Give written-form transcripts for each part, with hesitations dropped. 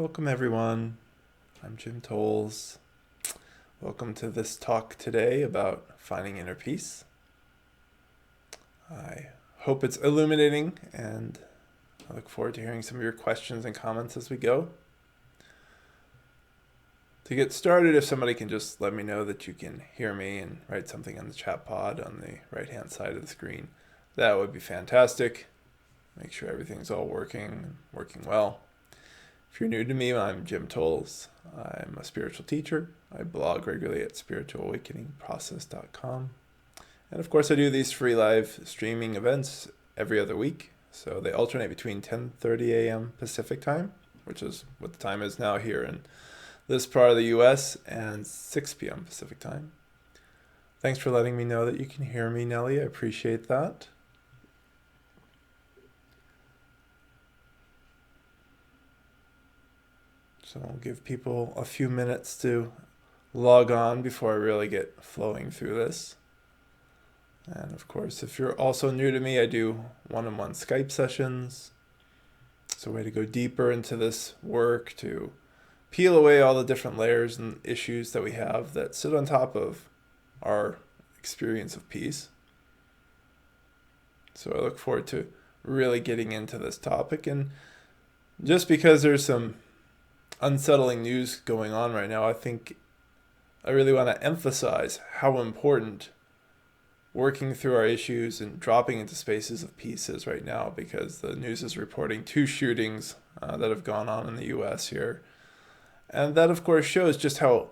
Welcome everyone. I'm Jim Tolles. Welcome to this talk today about finding inner peace. I hope it's illuminating and I look forward to hearing some of your questions and comments as we go. To get started, if somebody can just let me know that you can hear me and write something on the chat pod on the right hand side of the screen, that would be fantastic. Make sure everything's all working well. If you're new to me, I'm Jim Tolles. I'm a spiritual teacher. I blog regularly at spiritualawakeningprocess.com. And of course, I do these free live streaming events every other week. So they alternate between 10:30 a.m. Pacific time, which is what the time is now here in this part of the US, and 6 p.m. Pacific time. Thanks for letting me know that you can hear me, Nellie. I appreciate that. So I'll give people a few minutes to log on before I really get flowing through this. And of course, if you're also new to me, I do one-on-one Skype sessions. It's a way to go deeper into this work, to peel away all the different layers and issues that we have that sit on top of our experience of peace. So I look forward to really getting into this topic. And just because there's some unsettling news going on right now, I think I really want to emphasize how important working through our issues and dropping into spaces of peace is right now, because the news is reporting 2 shootings that have gone on in the US here. And that, of course, shows just how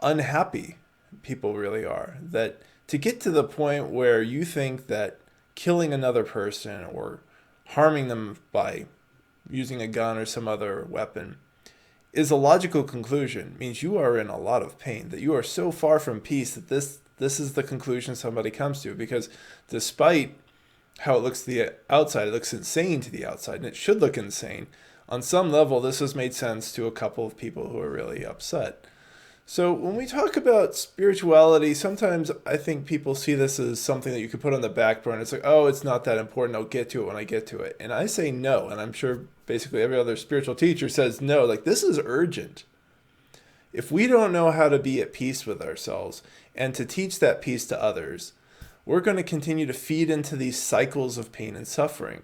unhappy people really are. That to get to the point where you think that killing another person or harming them by using a gun or some other weapon is a logical conclusion means you are in a lot of pain, that you are so far from peace that this is the conclusion somebody comes to. Because despite how it looks to the outside, it looks insane to the outside, and it should look insane. On some level, this has made sense to a couple of people who are really upset. So when we talk about spirituality, sometimes I think people see this as something that you could put on the back burner. It's like, oh, it's not that important. I'll get to it when I get to it. And I say no. And I'm sure basically every other spiritual teacher says no. Like, this is urgent. If we don't know how to be at peace with ourselves and to teach that peace to others, we're going to continue to feed into these cycles of pain and suffering.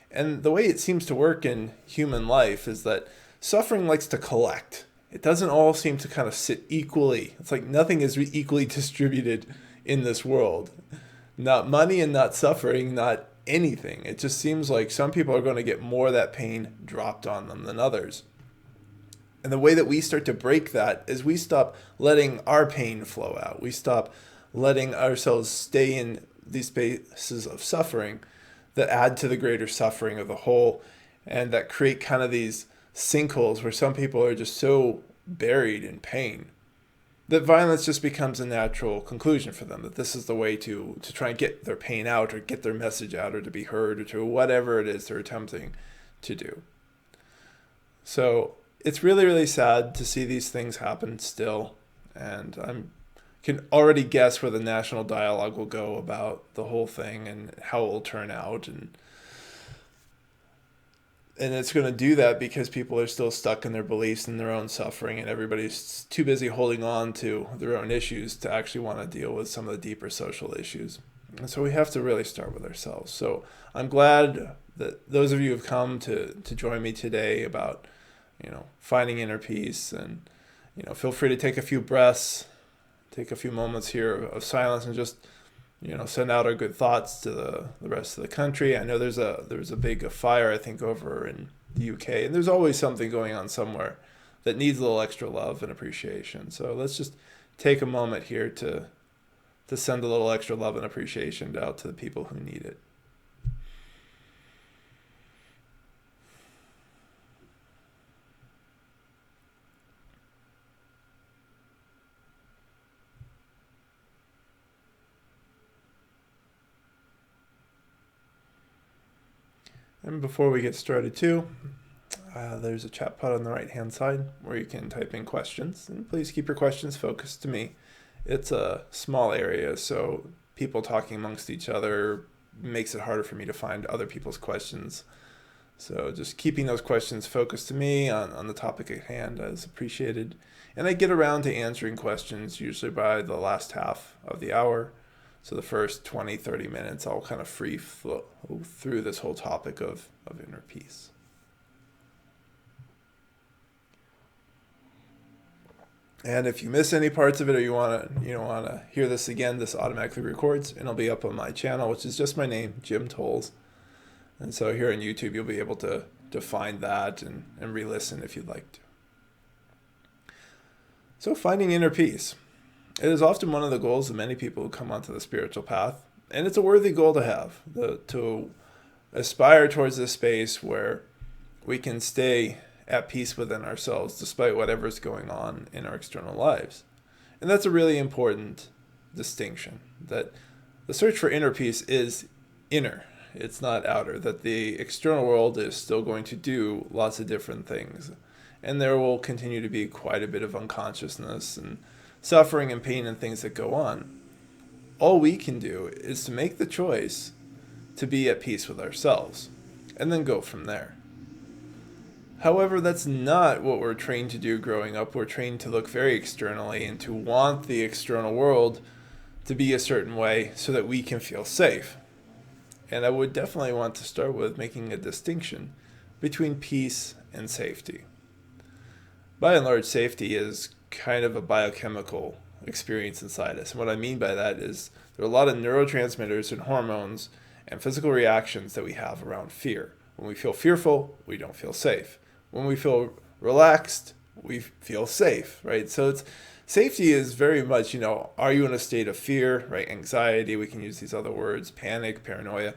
And the way it seems to work in human life is that suffering likes to collect. It doesn't all seem to kind of sit equally. It's like nothing is equally distributed in this world. Not money and not suffering, not anything. It just seems like some people are going to get more of that pain dropped on them than others. And the way that we start to break that is we stop letting our pain flow out. We stop letting ourselves stay in these spaces of suffering that add to the greater suffering of the whole, and that create kind of these sinkholes where some people are just so buried in pain that violence just becomes a natural conclusion for them, that this is the way to try and get their pain out or get their message out or to be heard or to whatever it is they're attempting to do. So it's really, really sad to see these things happen still, and I can already guess where the national dialogue will go about the whole thing and how it will turn out. And it's going to do that because people are still stuck in their beliefs and their own suffering, and everybody's too busy holding on to their own issues to actually want to deal with some of the deeper social issues. And so we have to really start with ourselves. So I'm glad that those of you who have come to join me today about, finding inner peace, and, feel free to take a few breaths, take a few moments here of silence, and just, send out our good thoughts to the rest of the country. I know there was a big fire, I think, over in the UK, and there's always something going on somewhere that needs a little extra love and appreciation. So let's just take a moment here to send a little extra love and appreciation out to the people who need it. And before we get started too, there's a chat pod on the right hand side where you can type in questions, and please keep your questions focused to me. It's a small area, so people talking amongst each other makes it harder for me to find other people's questions So just keeping those questions focused to me on the topic at hand is appreciated. And I get around to answering questions usually by the last half of the hour. So the first 20, 30 minutes, I'll kind of free flow through this whole topic of inner peace. And if you miss any parts of it, or you want to hear this again, this automatically records, and it'll be up on my channel, which is just my name, Jim Tolles. And so here on YouTube, you'll be able to find that and re-listen if you'd like to. So finding inner peace. It is often one of the goals of many people who come onto the spiritual path, and it's a worthy goal to have, to aspire towards this space where we can stay at peace within ourselves despite whatever's going on in our external lives. And that's a really important distinction, that the search for inner peace is inner, it's not outer, that the external world is still going to do lots of different things, and there will continue to be quite a bit of unconsciousness and suffering and pain and things that go on. All we can do is to make the choice to be at peace with ourselves and then go from there. However, that's not what we're trained to do growing up. We're trained to look very externally and to want the external world to be a certain way so that we can feel safe. And I would definitely want to start with making a distinction between peace and safety. By and large, safety is kind of a biochemical experience inside us. And what I mean by that is there are a lot of neurotransmitters and hormones and physical reactions that we have around fear. When we feel fearful, we don't feel safe. When we feel relaxed, we feel safe, right? So safety is very much, are you in a state of fear, right? Anxiety, we can use these other words, panic, paranoia.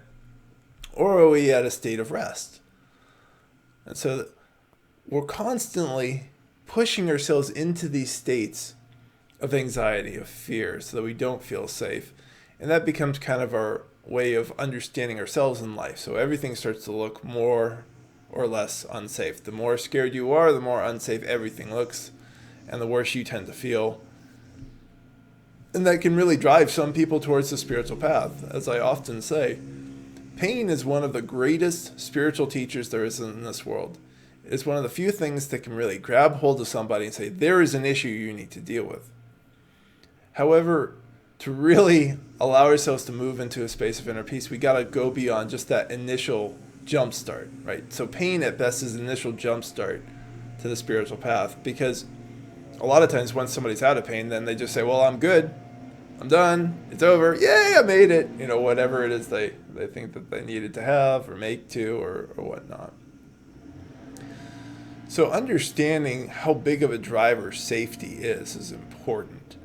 Or are we at a state of rest? And so we're constantly pushing ourselves into these states of anxiety, of fear, so that we don't feel safe. And that becomes kind of our way of understanding ourselves in life. So everything starts to look more or less unsafe. The more scared you are, the more unsafe everything looks, and the worse you tend to feel. And that can really drive some people towards the spiritual path. As I often say, pain is one of the greatest spiritual teachers there is in this world. It's one of the few things that can really grab hold of somebody and say, there is an issue you need to deal with. However, to really allow ourselves to move into a space of inner peace, we got to go beyond just that initial jump start, right? So pain at best is an initial jump start to the spiritual path, because a lot of times once somebody's out of pain, then they just say, well, I'm good, I'm done, it's over, yay, I made it, whatever it is they think that they needed to have or make to or whatnot. So understanding how big of a driver safety is important.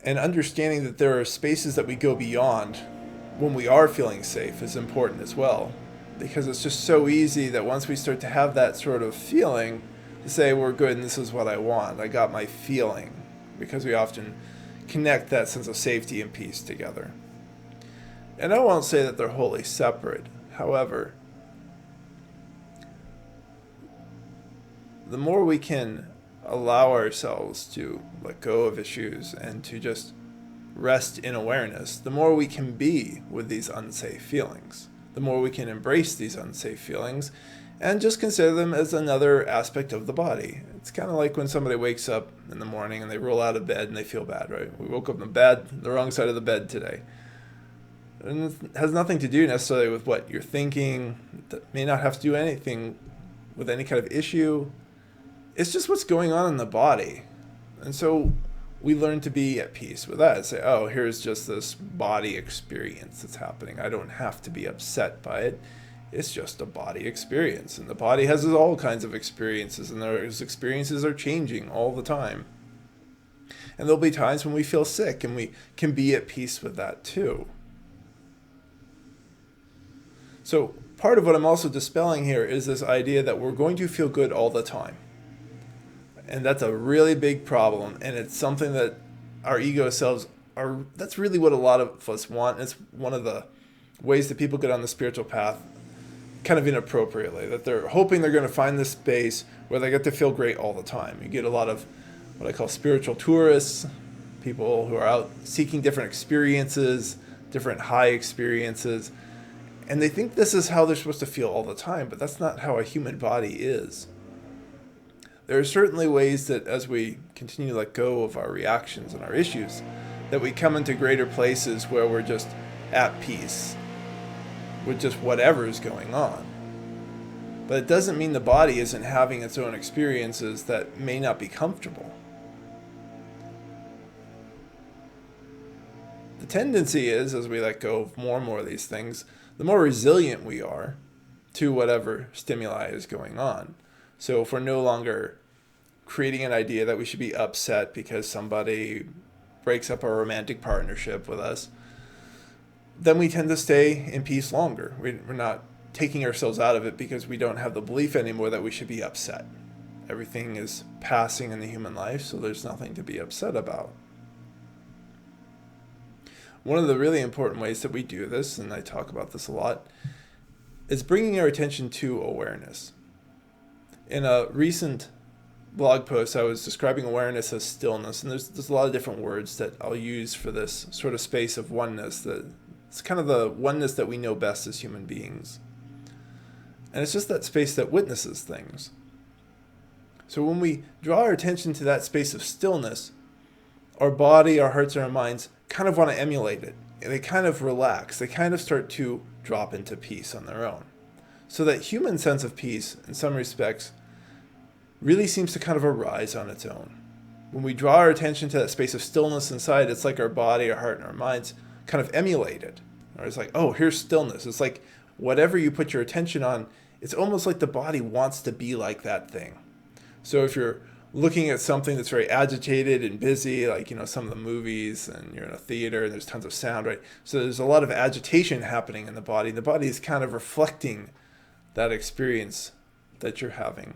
And understanding that there are spaces that we go beyond when we are feeling safe is important as well. Because it's just so easy that once we start to have that sort of feeling, to say we're good and this is what I want, I got my feeling. Because we often connect that sense of safety and peace together. And I won't say that they're wholly separate. However, the more we can allow ourselves to let go of issues and to just rest in awareness, the more we can be with these unsafe feelings, the more we can embrace these unsafe feelings and just consider them as another aspect of the body. It's kind of like when somebody wakes up in the morning and they roll out of bed and they feel bad, right? We woke up in the wrong side of the bed today. And it has nothing to do necessarily with what you're thinking. It may not have to do anything with any kind of issue. It's just what's going on in the body. And so we learn to be at peace with that. Say, oh, here's just this body experience that's happening. I don't have to be upset by it. It's just a body experience. And the body has all kinds of experiences, and those experiences are changing all the time. And there'll be times when we feel sick, and we can be at peace with that too. So part of what I'm also dispelling here is this idea that we're going to feel good all the time. And that's a really big problem. And it's something that our ego selves that's really what a lot of us want. It's one of the ways that people get on the spiritual path kind of inappropriately, that they're hoping they're going to find this space where they get to feel great all the time. You get a lot of what I call spiritual tourists, people who are out seeking different experiences, different high experiences. And they think this is how they're supposed to feel all the time, but that's not how a human body is. There are certainly ways that as we continue to let go of our reactions and our issues, that we come into greater places where we're just at peace with just whatever is going on. But it doesn't mean the body isn't having its own experiences that may not be comfortable. The tendency is, as we let go of more and more of these things, the more resilient we are to whatever stimuli is going on. So if we're no longer creating an idea that we should be upset because somebody breaks up our romantic partnership with us, then we tend to stay in peace longer. We're not taking ourselves out of it because we don't have the belief anymore that we should be upset. Everything is passing in the human life, so there's nothing to be upset about. One of the really important ways that we do this, and I talk about this a lot, is bringing our attention to awareness. In a recent blog post, I was describing awareness as stillness, and there's a lot of different words that I'll use for this sort of space of oneness. It's kind of the oneness that we know best as human beings. And it's just that space that witnesses things. So when we draw our attention to that space of stillness, our body, our hearts, and our minds kind of want to emulate it. They kind of relax. They kind of start to drop into peace on their own. So that human sense of peace, in some respects, really seems to kind of arise on its own. When we draw our attention to that space of stillness inside, it's like our body, our heart, and our minds kind of emulate it. Or it's like, oh, here's stillness. It's like whatever you put your attention on, it's almost like the body wants to be like that thing. So if you're looking at something that's very agitated and busy, like, some of the movies, and you're in a theater and there's tons of sound, right? So there's a lot of agitation happening in the body. The body is kind of reflecting that experience that you're having.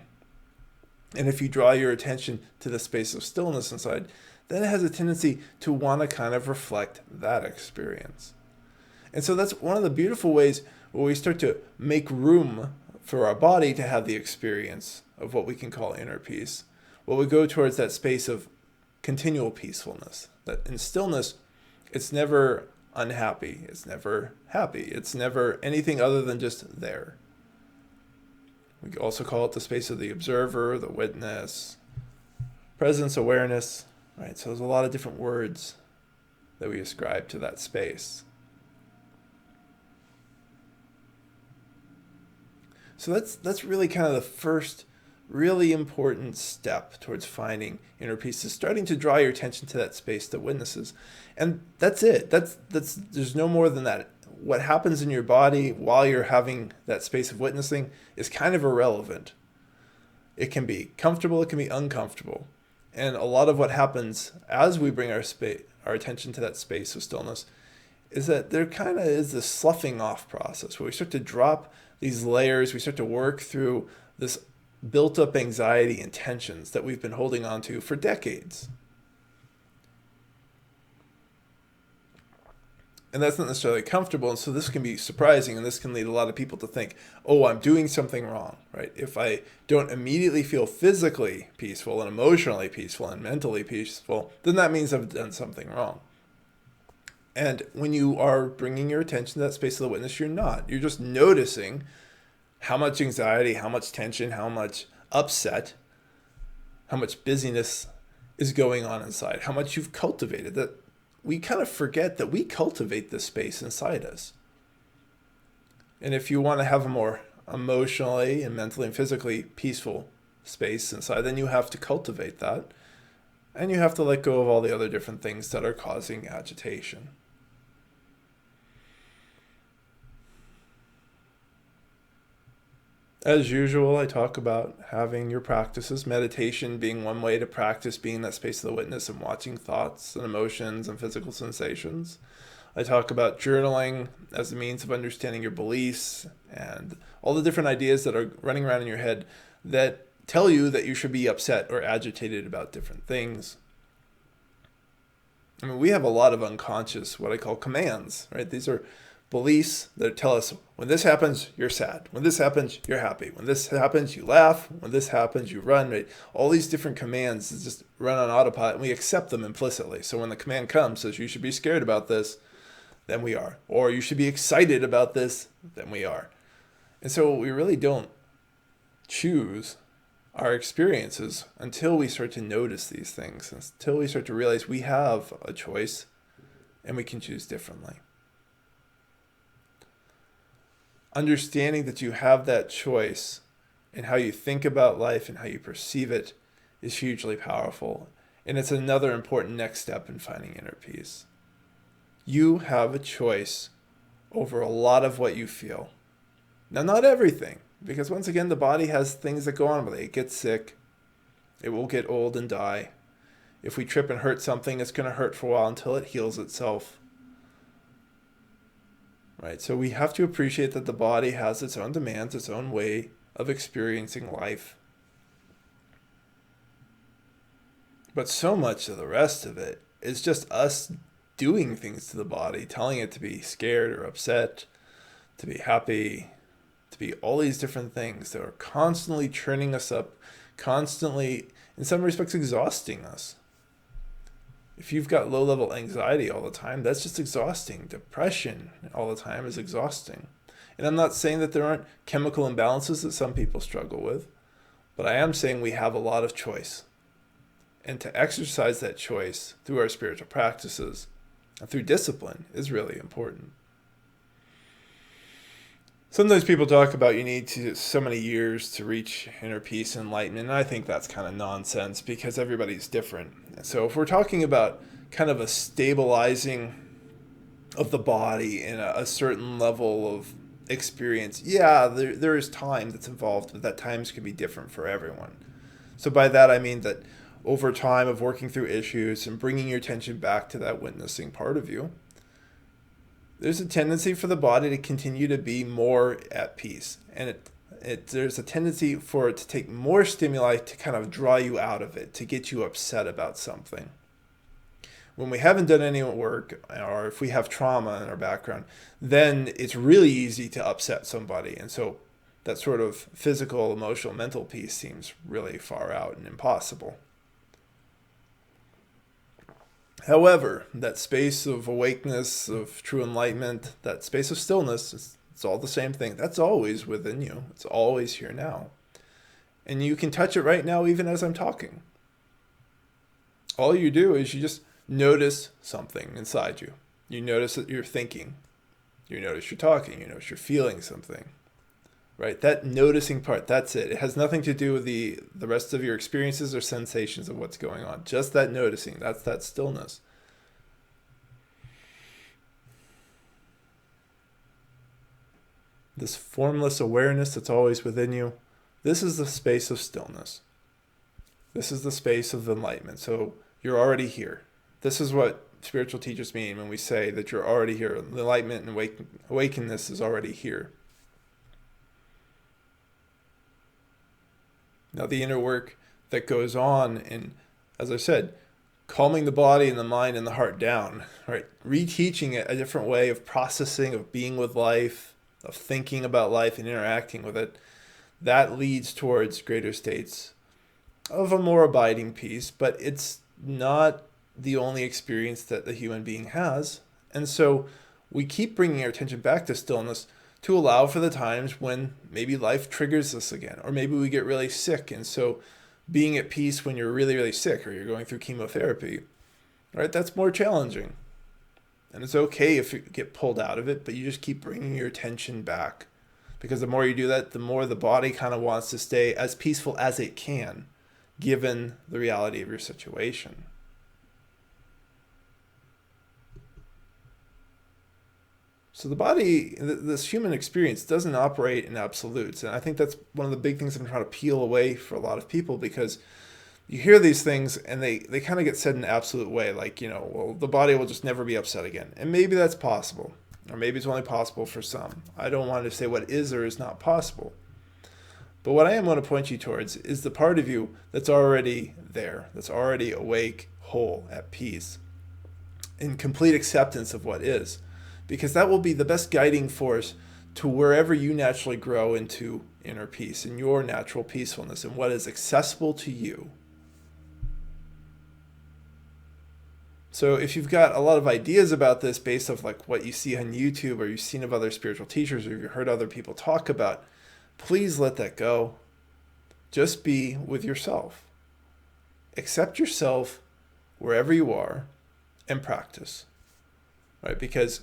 And if you draw your attention to the space of stillness inside, then it has a tendency to want to kind of reflect that experience. And so that's one of the beautiful ways where we start to make room for our body to have the experience of what we can call inner peace. Well, we go towards that space of continual peacefulness. That in stillness, it's never unhappy. It's never happy. It's never anything other than just there. We also call it the space of the observer, the witness, presence, awareness, right? So there's a lot of different words that we ascribe to that space. So that's really kind of the first really important step towards finding inner peace, is starting to draw your attention to that space that witnesses. And that's it. That's there's no more than that. What happens in your body while you're having that space of witnessing is kind of irrelevant. It can be comfortable, it can be uncomfortable. And a lot of what happens as we bring our attention to that space of stillness is that there kind of is this sloughing off process where we start to drop these layers, we start to work through this built up anxiety and tensions that we've been holding on to for decades. And that's not necessarily comfortable, and so this can be surprising, and this can lead a lot of people to think, oh, I'm doing something wrong, right? If I don't immediately feel physically peaceful and emotionally peaceful and mentally peaceful, then that means I've done something wrong. And when you are bringing your attention to that space of the witness, you're not. You're just noticing how much anxiety, how much tension, how much upset, how much busyness is going on inside, how much you've cultivated. That we kind of forget that we cultivate this space inside us. And if you want to have a more emotionally and mentally and physically peaceful space inside, then you have to cultivate that. And you have to let go of all the other different things that are causing agitation. As usual, I talk about having your practices, meditation being one way to practice being in that space of the witness and watching thoughts and emotions and physical sensations. I talk about journaling as a means of understanding your beliefs and all the different ideas that are running around in your head that tell you that you should be upset or agitated about different things. I mean, we have a lot of unconscious, what I call commands, right? These are beliefs that tell us when this happens, you're sad. When this happens, you're happy. When this happens, you laugh. When this happens, you run. Right? All these different commands just run on autopilot, and we accept them implicitly. So when the command comes, says you should be scared about this, than we are. Or you should be excited about this than we are. And so we really don't choose our experiences until we start to notice these things, until we start to realize we have a choice and we can choose differently. Understanding that you have that choice in how you think about life and how you perceive it is hugely powerful. And it's another important next step in finding inner peace. You have a choice over a lot of what you feel. Now, not everything, because once again, the body has things that go on with it. It gets sick. It will get old and die. If we trip and hurt something, it's going to hurt for a while until it heals itself. Right? So we have to appreciate that the body has its own demands, its own way of experiencing life. But so much of the rest of it is just us doing things to the body, telling it to be scared or upset, to be happy, to be all these different things that are constantly churning us up, constantly, in some respects, exhausting us. If you've got low-level anxiety all the time, that's just exhausting. Depression all the time is exhausting. And I'm not saying that there aren't chemical imbalances that some people struggle with, but I am saying we have a lot of choice. And to exercise that choice through our spiritual practices and through discipline is really important. Sometimes people talk about you need so many years to reach inner peace and enlightenment, and I think that's kind of nonsense because everybody's different. So if we're talking about kind of a stabilizing of the body in a certain level of experience, yeah, there is time that's involved, but that times can be different for everyone. So by that I mean that over time of working through issues and bringing your attention back to that witnessing part of you, there's a tendency for the body to continue to be more at peace. And there's a tendency for it to take more stimuli to kind of draw you out of it, to get you upset about something. When we haven't done any work, or if we have trauma in our background, then it's really easy to upset somebody. And so that sort of physical, emotional, mental peace seems really far out and impossible. However, that space of awakeness, of true enlightenment, that space of stillness, it's all the same thing. That's always within you. It's always here now. And you can touch it right now even as I'm talking. All you do is you just notice something inside you. You notice that you're thinking. You notice you're talking. You notice you're feeling something. Right? That noticing part, that's it. It has nothing to do with the rest of your experiences or sensations of what's going on. Just that noticing. That's that stillness. This formless awareness that's always within you, this is the space of stillness. This is the space of enlightenment. So you're already here. This is what spiritual teachers mean when we say that you're already here. The enlightenment and awakeness is already here. Now, the inner work that goes on in, as I said, calming the body and the mind and the heart down, right? Reteaching it a different way of processing, of being with life, of thinking about life and interacting with it, that leads towards greater states of a more abiding peace, but it's not the only experience that the human being has. And so we keep bringing our attention back to stillness to allow for the times when maybe life triggers us again, or maybe we get really sick. And so being at peace when you're really, really sick or you're going through chemotherapy, right, that's more challenging. And it's okay if you get pulled out of it, but you just keep bringing your attention back. Because the more you do that, the more the body kind of wants to stay as peaceful as it can, given the reality of your situation. So the body, this human experience doesn't operate in absolutes. And I think that's one of the big things I'm trying to peel away for a lot of people, because you hear these things and they kind of get said in an absolute way, like, well, the body will just never be upset again. And maybe that's possible, or maybe it's only possible for some. I don't want to say what is or is not possible. But what I am going to point you towards is the part of you that's already there, that's already awake, whole, at peace, in complete acceptance of what is. Because that will be the best guiding force to wherever you naturally grow into inner peace and your natural peacefulness and what is accessible to you. So if you've got a lot of ideas about this based off like what you see on YouTube or you've seen of other spiritual teachers or you've heard other people talk about, please let that go. Just be with yourself. Accept yourself wherever you are and practice, right? Because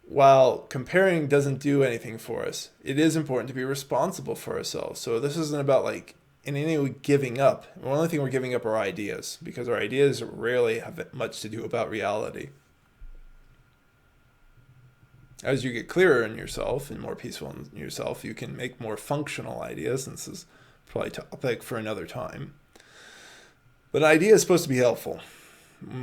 while comparing doesn't do anything for us, it is important to be responsible for ourselves. So this isn't about like in any way giving up. The only thing we're giving up are ideas, because our ideas rarely have much to do about reality. As you get clearer in yourself and more peaceful in yourself, you can make more functional ideas. And this is probably a topic for another time. But an idea is supposed to be helpful.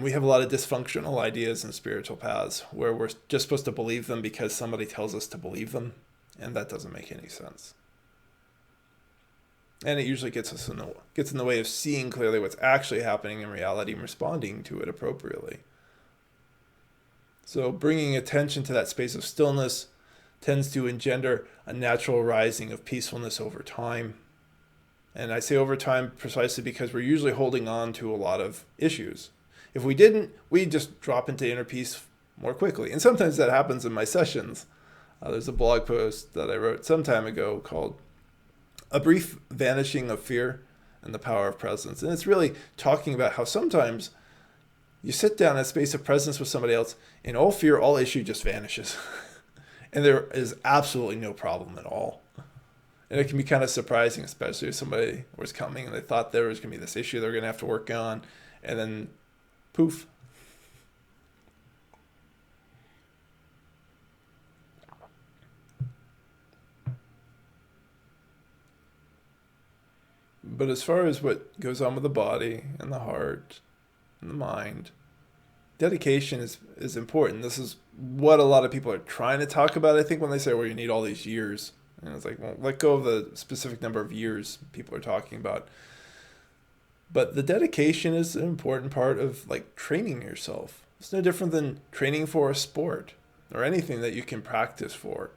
We have a lot of dysfunctional ideas in spiritual paths where we're just supposed to believe them because somebody tells us to believe them, and that doesn't make any sense. And it usually gets in the way of seeing clearly what's actually happening in reality and responding to it appropriately. So bringing attention to that space of stillness tends to engender a natural rising of peacefulness over time. And I say over time precisely because we're usually holding on to a lot of issues. If we didn't, we'd just drop into inner peace more quickly. And sometimes that happens in my sessions. There's a blog post that I wrote some time ago called A Brief Vanishing of Fear and the Power of Presence. And it's really talking about how sometimes you sit down in a space of presence with somebody else and all fear, all issue just vanishes. And there is absolutely no problem at all. And it can be kind of surprising, especially if somebody was coming and they thought there was going to be this issue they're going to have to work on. And then poof. But as far as what goes on with the body and the heart and the mind, dedication is important. This is what a lot of people are trying to talk about, I think, when they say, well, you need all these years. And it's like, well, let go of the specific number of years people are talking about. But the dedication is an important part of like training yourself. It's no different than training for a sport or anything that you can practice for,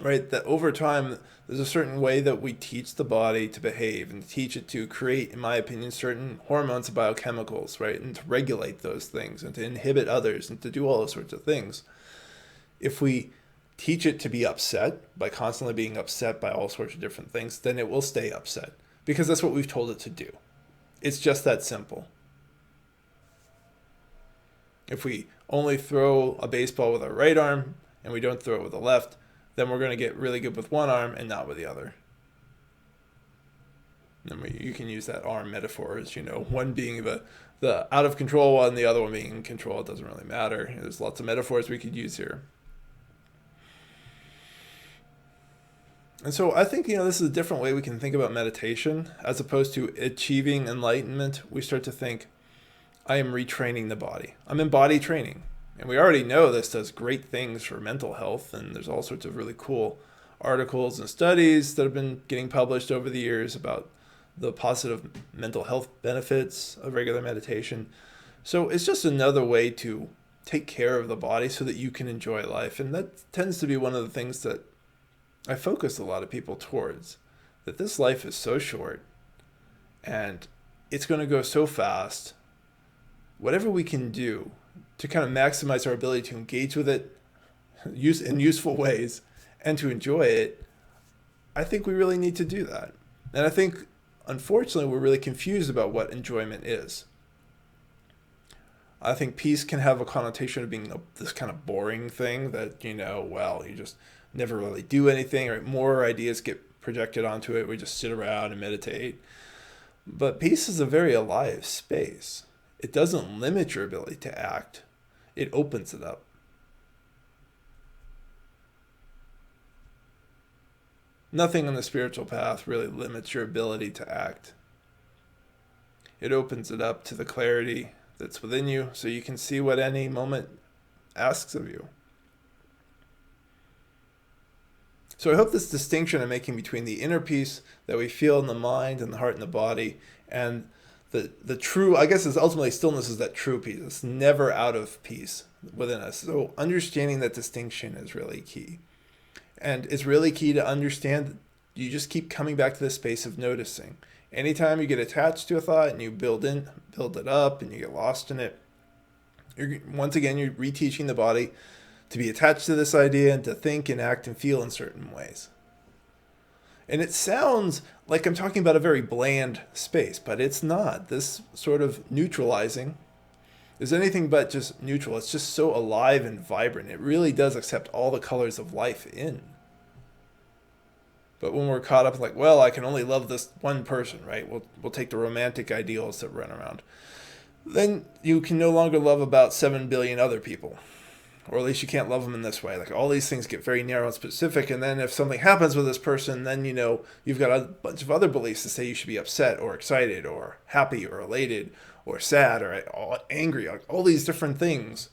right? That over time, there's a certain way that we teach the body to behave and teach it to create, in my opinion, certain hormones and biochemicals, right? And to regulate those things and to inhibit others and to do all those sorts of things. If we teach it to be upset by constantly being upset by all sorts of different things, then it will stay upset because that's what we've told it to do. It's just that simple. If we only throw a baseball with our right arm and we don't throw it with the left, then we're going to get really good with one arm and not with the other. And you can use that arm metaphor as, one being the out of control one, the other one being in control. It doesn't really matter. There's lots of metaphors we could use here. And so I think, this is a different way we can think about meditation. As opposed to achieving enlightenment, we start to think, I am retraining the body. I'm in body training. And we already know this does great things for mental health. And there's all sorts of really cool articles and studies that have been getting published over the years about the positive mental health benefits of regular meditation. So it's just another way to take care of the body so that you can enjoy life. And that tends to be one of the things that I focus a lot of people towards, that this life is so short and it's going to go so fast. Whatever we can do to kind of maximize our ability to engage with it in useful ways and to enjoy it, I think we really need to do that. And I think, unfortunately, we're really confused about what enjoyment is. I think peace can have a connotation of being this kind of boring thing that, you just never really do anything, or more ideas get projected onto it. We just sit around and meditate. But peace is a very alive space. It doesn't limit your ability to act. It opens it up. Nothing on the spiritual path really limits your ability to act. It opens it up to the clarity that's within you so you can see what any moment asks of you. So I hope this distinction I'm making between the inner peace that we feel in the mind and the heart and the body and the true, I guess, is ultimately stillness is that true peace. It's never out of peace within us. So understanding that distinction is really key. And it's really key to understand that you just keep coming back to this space of noticing. Anytime you get attached to a thought and you build it up and you get lost in it, Once again, you're reteaching the body to be attached to this idea and to think and act and feel in certain ways. And it sounds like I'm talking about a very bland space, but it's not. This sort of neutralizing is anything but just neutral. It's just so alive and vibrant. It really does accept all the colors of life in. But when we're caught up like, well, I can only love this one person, right? We'll take the romantic ideals that run around. Then you can no longer love about 7 billion other people. Or at least you can't love them in this way. Like all these things get very narrow and specific. And then if something happens with this person, then you've got a bunch of other beliefs that say you should be upset or excited or happy or elated or sad or angry. Like all these different things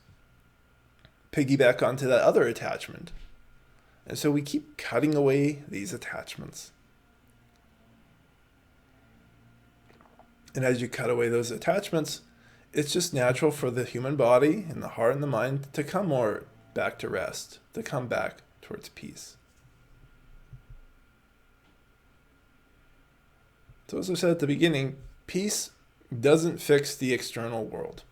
piggyback onto that other attachment. And so we keep cutting away these attachments. And as you cut away those attachments, it's just natural for the human body and the heart and the mind to come more back to rest, to come back towards peace. So as I said at the beginning, peace doesn't fix the external world.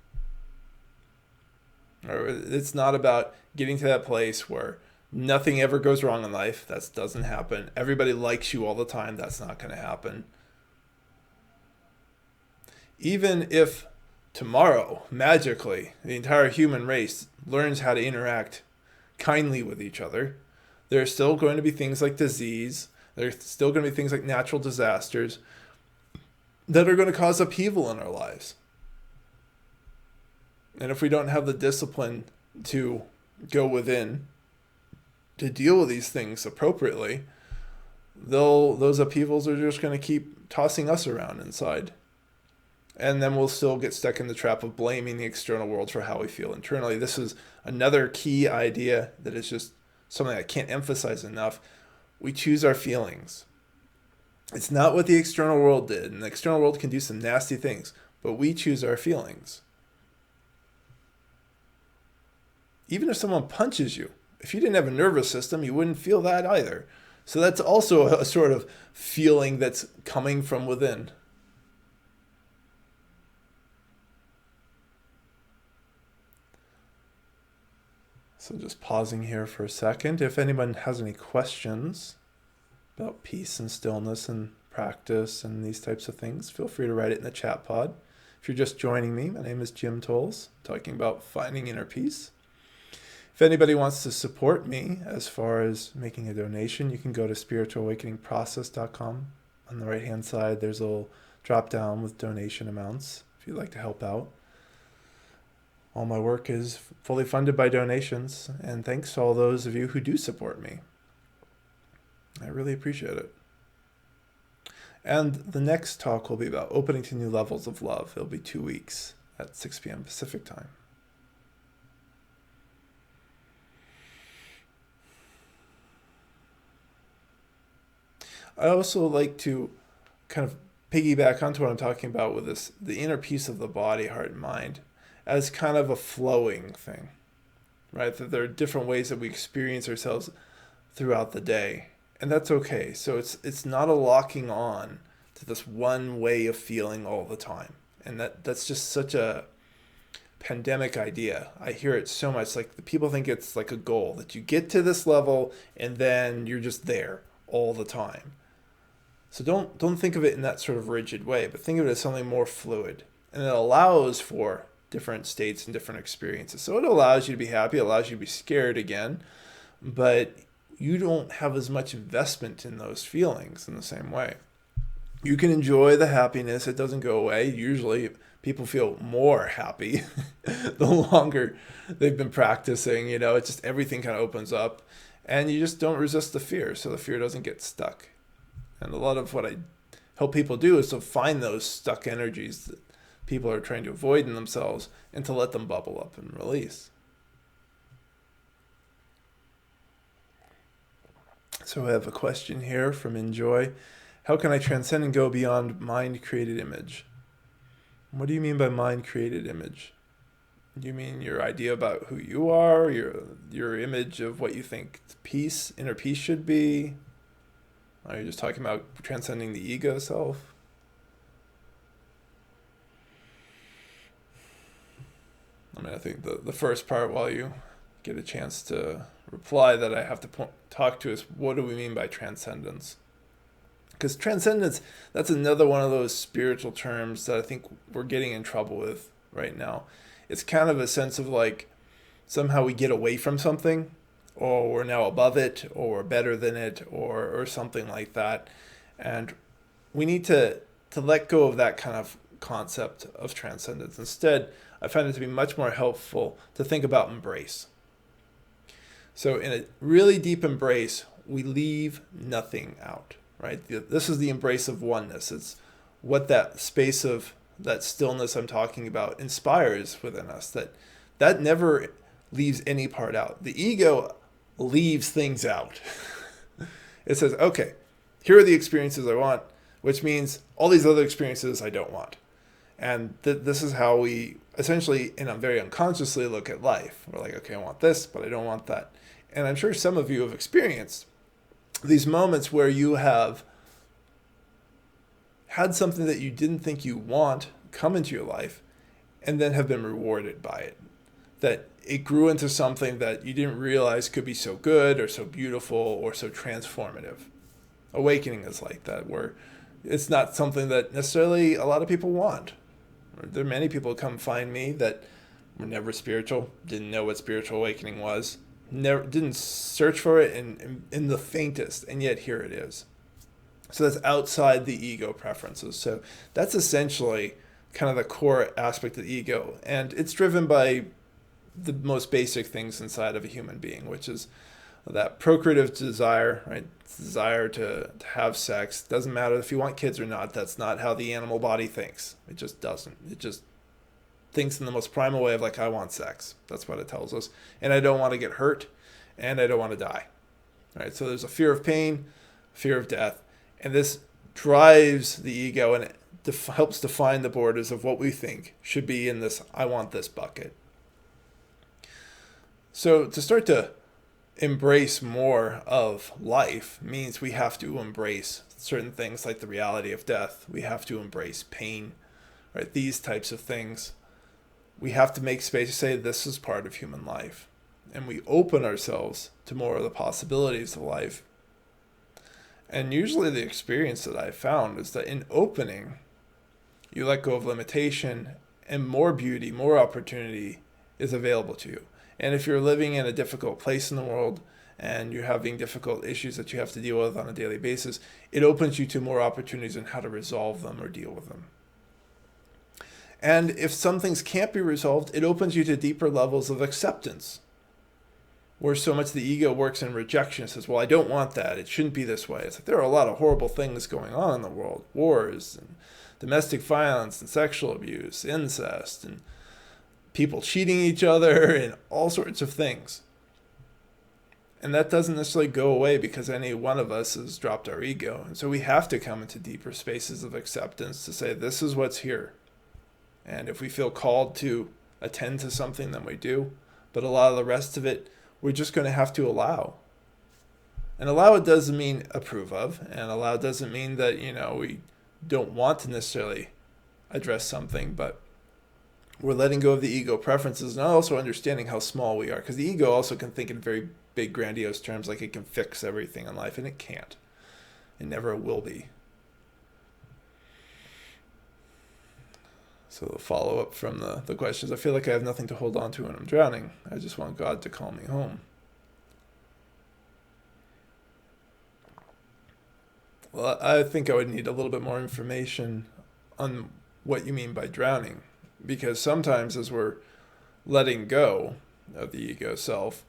Or it's not about getting to that place where nothing ever goes wrong in life. That doesn't happen. Everybody likes you all the time. That's not going to happen. Even if tomorrow, magically, the entire human race learns how to interact kindly with each other, there are still going to be things like disease, there are still going to be things like natural disasters that are going to cause upheaval in our lives. And if we don't have the discipline to go within, to deal with these things appropriately, those upheavals are just going to keep tossing us around inside. And then we'll still get stuck in the trap of blaming the external world for how we feel internally. This is another key idea that is just something I can't emphasize enough. We choose our feelings. It's not what the external world did. And the external world can do some nasty things, but we choose our feelings. Even if someone punches you, if you didn't have a nervous system, you wouldn't feel that either. So that's also a sort of feeling that's coming from within. So just pausing here for a second. If anyone has any questions about peace and stillness and practice and these types of things, feel free to write it in the chat pod. If you're just joining me, my name is Jim Tolles, talking about finding inner peace. If anybody wants to support me as far as making a donation, you can go to spiritualawakeningprocess.com. On the right-hand side, there's a little drop-down with donation amounts if you'd like to help out. All my work is fully funded by donations, and thanks to all those of you who do support me. I really appreciate it. And the next talk will be about opening to new levels of love. It'll be 2 weeks at 6 p.m. Pacific time. I also like to kind of piggyback onto what I'm talking about with this, the inner peace of the body, heart, and mind, as kind of a flowing thing, right? That there are different ways that we experience ourselves throughout the day, and that's okay. So it's not a locking on to this one way of feeling all the time, and that's just such a pandemic idea. I hear it so much. Like the people think it's like a goal that you get to this level and then you're just there all the time. So don't think of it in that sort of rigid way, but think of it as something more fluid, and it allows for different states and different experiences. So it allows you to be happy, it allows you to be scared again, but you don't have as much investment in those feelings in the same way. You can enjoy the happiness, it doesn't go away. Usually people feel more happy the longer they've been practicing, it just everything kind of opens up, and you just don't resist the fear, so the fear doesn't get stuck. And a lot of what I help people do is to find those stuck energies that people are trying to avoid in themselves and to let them bubble up and release. So I have a question here from Enjoy. How can I transcend and go beyond mind-created image? What do you mean by mind-created image? Do you mean your idea about who you are, your image of what you think peace, inner peace should be? Are you just talking about transcending the ego self? I'm mean, I think the first part, while you get a chance to reply, that I have to talk to is, what do we mean by transcendence? Because transcendence, that's another one of those spiritual terms that I think we're getting in trouble with right now. It's kind of a sense of like somehow we get away from something, or we're now above it, or we're better than it, or something like that. And we need to let go of that kind of concept of transcendence. Instead, I find it to be much more helpful to think about embrace. So in a really deep embrace, we leave nothing out, right? This is the embrace of oneness. It's what that space of that stillness I'm talking about inspires within us, that never leaves any part out. The ego leaves things out. It says, okay, here are the experiences I want, which means all these other experiences I don't want. And this is how we essentially, very unconsciously, look at life. We're like, okay, I want this, but I don't want that. And I'm sure some of you have experienced these moments where you have had something that you didn't think you want come into your life and then have been rewarded by it. That it grew into something that you didn't realize could be so good or so beautiful or so transformative. Awakening is like that, where it's not something that necessarily a lot of people want. There are many people who come find me that were never spiritual, didn't know what spiritual awakening was, didn't search for it in the faintest, and yet here it is. So that's outside the ego preferences. So that's essentially kind of the core aspect of the ego, and it's driven by the most basic things inside of a human being, which is that procreative desire, right? Desire to have sex. Doesn't matter if you want kids or not. That's not how the animal body thinks. It just doesn't. It just thinks in the most primal way of like, I want sex. That's what it tells us. And I don't want to get hurt, and I don't want to die. Right? So there's a fear of pain, fear of death, and this drives the ego, and it helps define the borders of what we think should be in this I want this bucket. So to start to embrace more of life means we have to embrace certain things like the reality of death. We have to embrace pain, right? These types of things. We have to make space to say this is part of human life. And we open ourselves to more of the possibilities of life. And usually the experience that I've found is that in opening, you let go of limitation and more beauty, more opportunity is available to you. And if you're living in a difficult place in the world and you're having difficult issues that you have to deal with on a daily basis, it opens you to more opportunities on how to resolve them or deal with them. And if some things can't be resolved, it opens you to deeper levels of acceptance, where so much the ego works in rejection. It says, well, I don't want that. It shouldn't be this way. It's like there are a lot of horrible things going on in the world. Wars and domestic violence and sexual abuse, incest, and people cheating each other and all sorts of things. And that doesn't necessarily go away because any one of us has dropped our ego. And so we have to come into deeper spaces of acceptance to say, this is what's here. And if we feel called to attend to something, then we do. But a lot of the rest of it, we're just going to have to allow. And allow it doesn't mean approve of. And allow doesn't mean that, we don't want to necessarily address something, but we're letting go of the ego preferences and also understanding how small we are. Because the ego also can think in very big, grandiose terms, like it can fix everything in life, and it can't. It never will be. So the follow-up from the questions, I feel like I have nothing to hold on to when I'm drowning. I just want God to call me home. Well, I think I would need a little bit more information on what you mean by drowning. Because sometimes as we're letting go of the ego self,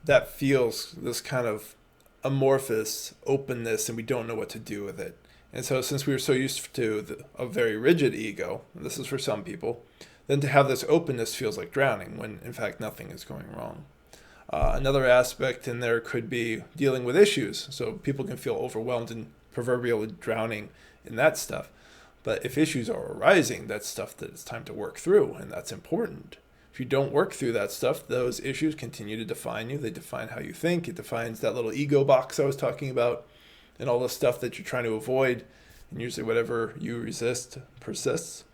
that feels this kind of amorphous openness and we don't know what to do with it. And so since we were so used to a very rigid ego, and this is for some people, then to have this openness feels like drowning when in fact nothing is going wrong. Another aspect in there could be dealing with issues. So people can feel overwhelmed and proverbially drowning in that stuff. But if issues are arising, that's stuff that it's time to work through, and that's important. If you don't work through that stuff, those issues continue to define you. They define how you think. It defines that little ego box I was talking about and all the stuff that you're trying to avoid. And usually whatever you resist persists.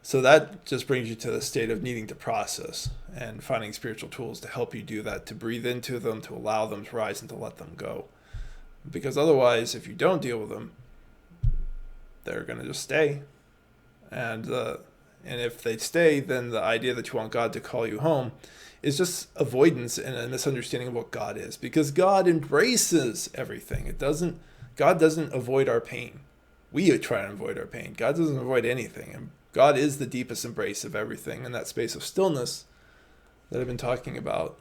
So that just brings you to the state of needing to process and finding spiritual tools to help you do that, to breathe into them, to allow them to rise and to let them go. Because otherwise, if you don't deal with them, they're going to just stay. And if they stay, then the idea that you want God to call you home is just avoidance and a misunderstanding of what God is. Because God embraces everything. God doesn't avoid our pain. We try and avoid our pain. God doesn't avoid anything. And God is the deepest embrace of everything in that space of stillness that I've been talking about.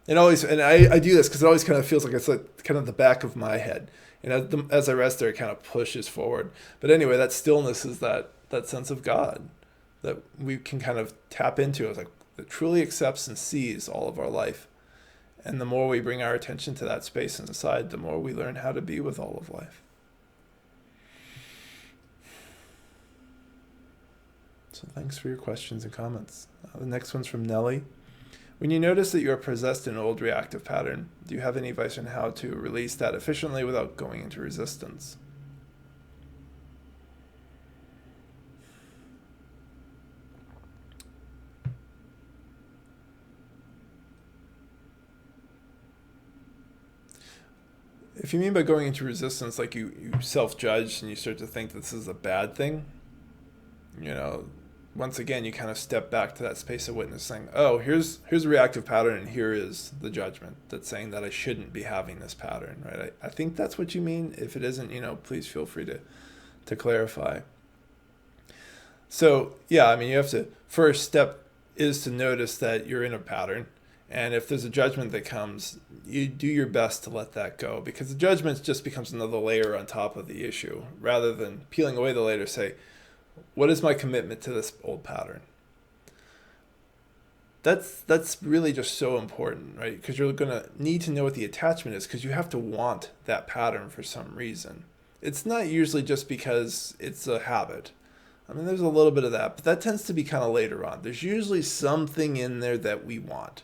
And I do this because it always kind of feels like it's like kind of the back of my head. And as I rest there, it kind of pushes forward. But anyway, that stillness is that sense of God that we can kind of tap into. It's like that truly accepts and sees all of our life. And the more we bring our attention to that space inside, the more we learn how to be with all of life. So thanks for your questions and comments. The next one's from Nellie. When you notice that you are possessed in an old reactive pattern, do you have any advice on how to release that efficiently without going into resistance? If you mean by going into resistance, like you self-judge and you start to think this is a bad thing, once again, you kind of step back to that space of witnessing. Oh, here's a reactive pattern, and here is the judgment that's saying that I shouldn't be having this pattern, right? I think that's what you mean. If it isn't, please feel free to clarify. So, yeah, you have to, first step is to notice that you're in a pattern. And if there's a judgment that comes, you do your best to let that go, because the judgment just becomes another layer on top of the issue, rather than peeling away the layer. Say, what is my commitment to this old pattern? That's really just so important, right? Because you're going to need to know what the attachment is, because you have to want that pattern for some reason. It's not usually just because it's a habit. There's a little bit of that, but that tends to be kind of later on. There's usually something in there that we want.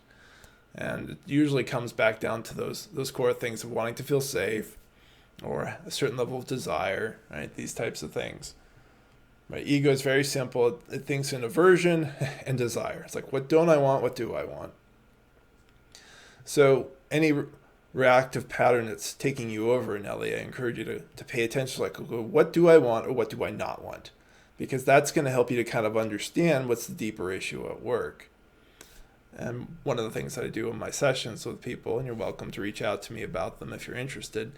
And it usually comes back down to those core things of wanting to feel safe, or a certain level of desire, right? These types of things. My ego is very simple. It thinks in aversion and desire. It's like, what don't I want? What do I want? So any reactive pattern that's taking you over, Nelly, I encourage you to pay attention. Like, what do I want or what do I not want? Because that's going to help you to kind of understand what's the deeper issue at work. And one of the things that I do in my sessions with people, and you're welcome to reach out to me about them if you're interested,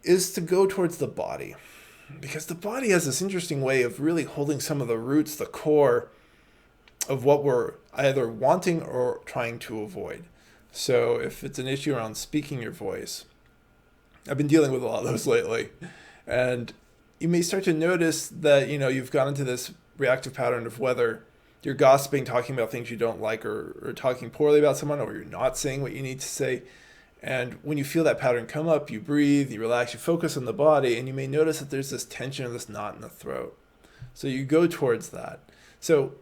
is to go towards the body. Because the body has this interesting way of really holding some of the roots, the core of what we're either wanting or trying to avoid. So if it's an issue around speaking your voice, I've been dealing with a lot of those lately. And you may start to notice that, you've gone into this reactive pattern of whether you're gossiping, talking about things you don't like, or talking poorly about someone, or you're not saying what you need to say. And when you feel that pattern come up, you breathe, you relax, you focus on the body, and you may notice that there's this tension or this knot in the throat. So you go towards that. So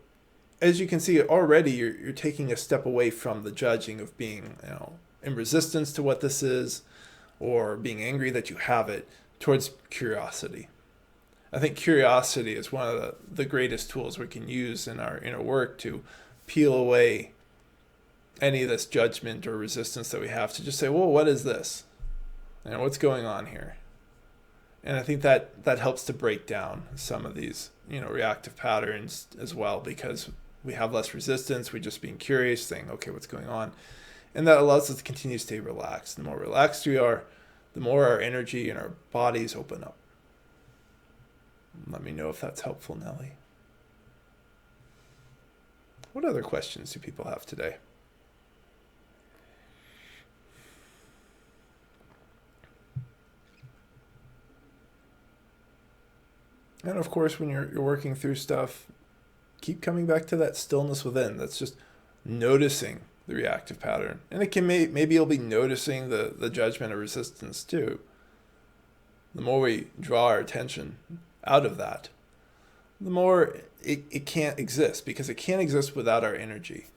as you can see already, you're taking a step away from the judging of being, in resistance to what this is, or being angry that you have it, towards curiosity. I think curiosity is one of the greatest tools we can use in our inner work to peel away any of this judgment or resistance that we have, to just say, well, what is this? What's going on here? And I think that helps to break down some of these, reactive patterns as well, because we have less resistance. We're just being curious, saying, okay, what's going on? And that allows us to continue to stay relaxed. The more relaxed we are, the more our energy and our bodies open up. Let me know if that's helpful, Nelly. What other questions do people have today? And of course, when you're working through stuff, keep coming back to that stillness within. That's just noticing the reactive pattern. And it can maybe you'll be noticing the judgment or resistance too. The more we draw our attention out of that, the more it can't exist, because it can't exist without our energy.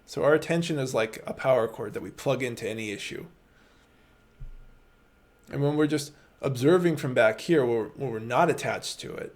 So our attention is like a power cord that we plug into any issue. And when we're just observing from back here, where we're not attached to it,